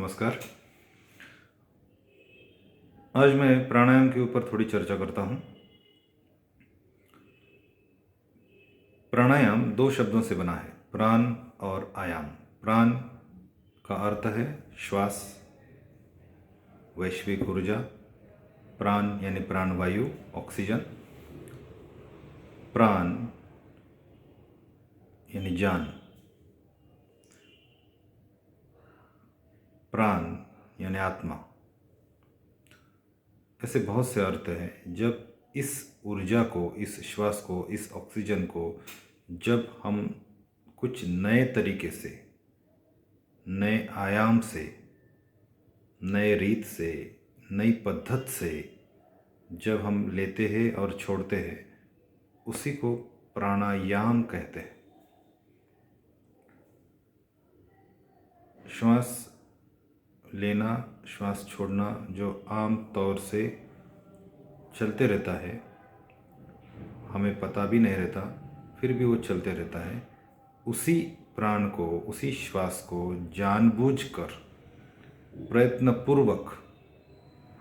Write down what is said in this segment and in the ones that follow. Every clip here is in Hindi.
नमस्कार। आज मैं प्राणायाम के ऊपर थोड़ी चर्चा करता हूँ। प्राणायाम दो शब्दों से बना है, प्राण और आयाम। प्राण का अर्थ है श्वास, वैश्विक ऊर्जा। प्राण यानी प्राणवायु, ऑक्सीजन। प्राण यानी जान। प्राण यानी आत्मा। ऐसे बहुत से अर्थ हैं। जब इस ऊर्जा को, इस श्वास को, इस ऑक्सीजन को जब हम कुछ नए तरीके से, नए आयाम से, नए रीत से, नई पद्धत से जब हम लेते हैं और छोड़ते हैं, उसी को प्राणायाम कहते हैं। श्वास लेना, श्वास छोड़ना जो आम तौर से चलते रहता है, हमें पता भी नहीं रहता, फिर भी वो चलते रहता है, उसी प्राण को, उसी श्वास को जानबूझकर, प्रयत्नपूर्वक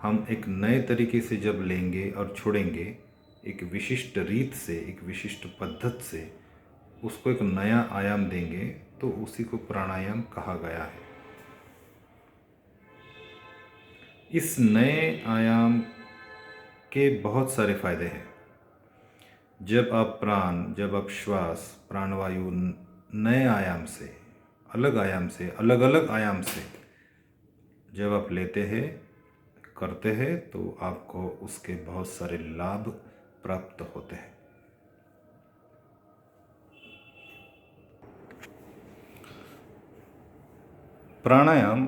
हम एक नए तरीके से जब लेंगे और छोड़ेंगे, एक विशिष्ट रीत से, एक विशिष्ट पद्धत से उसको एक नया आयाम देंगे, तो उसी को प्राणायाम कहा गया है। इस नए आयाम के बहुत सारे फायदे हैं। जब आप प्राण, जब आप श्वास, प्राणवायु नए आयाम से, अलग आयाम से, अलग अलग आयाम से जब आप लेते हैं, करते हैं, तो आपको उसके बहुत सारे लाभ प्राप्त होते हैं। प्राणायाम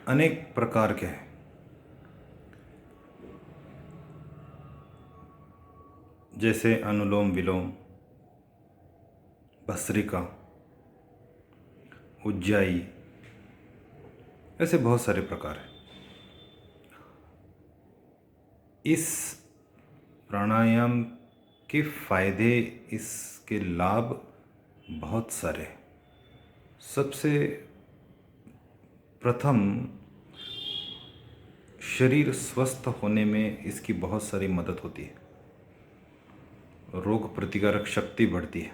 अनेक प्रकार के हैं। जैसे अनुलोम विलोम, भस्त्रिका, उज्जाई, ऐसे बहुत सारे प्रकार हैं। इस प्राणायाम के फायदे, इसके लाभ बहुत सारे हैं। सबसे प्रथम, शरीर स्वस्थ होने में इसकी बहुत सारी मदद होती है। रोग प्रतिकारक शक्ति बढ़ती है।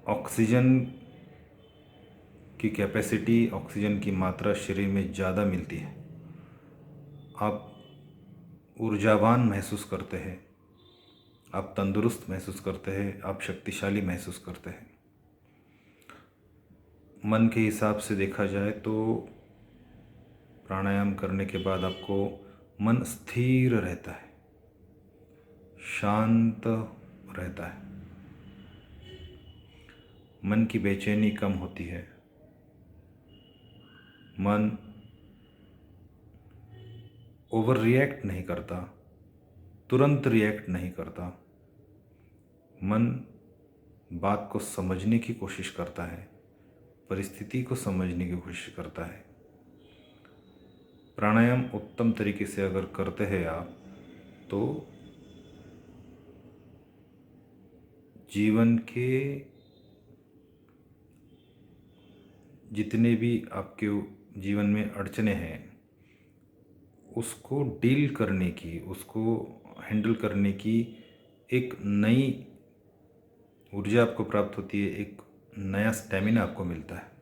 ऑक्सीजन की कैपेसिटी, ऑक्सीजन की मात्रा शरीर में ज़्यादा मिलती है। आप ऊर्जावान महसूस करते हैं, आप तंदुरुस्त महसूस करते हैं, आप शक्तिशाली महसूस करते हैं। मन के हिसाब से देखा जाए तो प्राणायाम करने के बाद आपको मन स्थिर रहता है, शांत रहता है, मन की बेचैनी कम होती है, मन ओवर रिएक्ट नहीं करता, तुरंत रिएक्ट नहीं करता, मन बात को समझने की कोशिश करता है, परिस्थिति को समझने की कोशिश करता है। प्राणायाम उत्तम तरीके से अगर करते हैं आप, तो जीवन के जितने भी आपके जीवन में अड़चने हैं, उसको डील करने की, उसको हैंडल करने की एक नई ऊर्जा आपको प्राप्त होती है, एक नया स्टैमिना आपको मिलता है।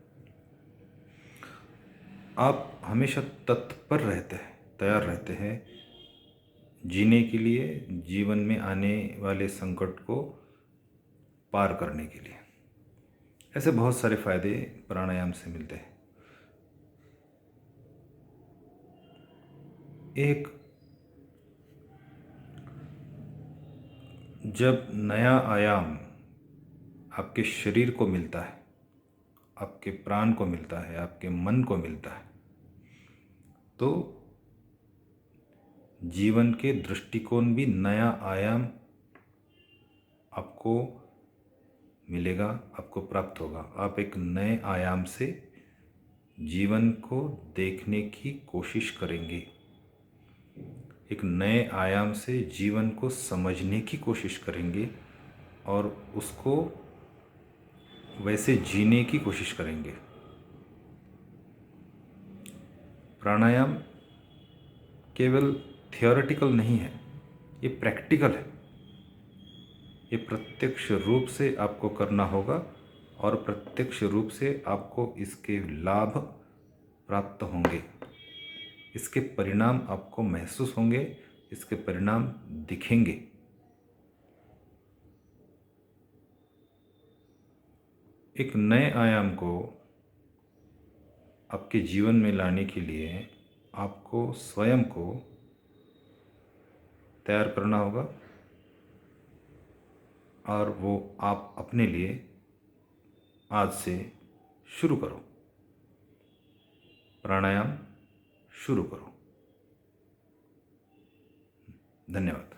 आप हमेशा तत्पर रहते हैं, तैयार रहते हैं जीने के लिए, जीवन में आने वाले संकट को पार करने के लिए। ऐसे बहुत सारे फायदे प्राणायाम से मिलते हैं। एक, जब नया आयाम आपके शरीर को मिलता है, आपके प्राण को मिलता है, आपके मन को मिलता है, तो जीवन के दृष्टिकोण भी नया आयाम आपको मिलेगा, आपको प्राप्त होगा। आप एक नए आयाम से जीवन को देखने की कोशिश करेंगे, एक नए आयाम से जीवन को समझने की कोशिश करेंगे और उसको वैसे जीने की कोशिश करेंगे। प्राणायाम केवल थियोरेटिकल नहीं है, ये प्रैक्टिकल है। ये प्रत्यक्ष रूप से आपको करना होगा और प्रत्यक्ष रूप से आपको इसके लाभ प्राप्त होंगे, इसके परिणाम आपको महसूस होंगे, इसके परिणाम दिखेंगे। एक नए आयाम को आपके जीवन में लाने के लिए आपको स्वयं को तैयार करना होगा और वो आप अपने लिए आज से शुरू करो। प्राणायाम शुरू करो। धन्यवाद।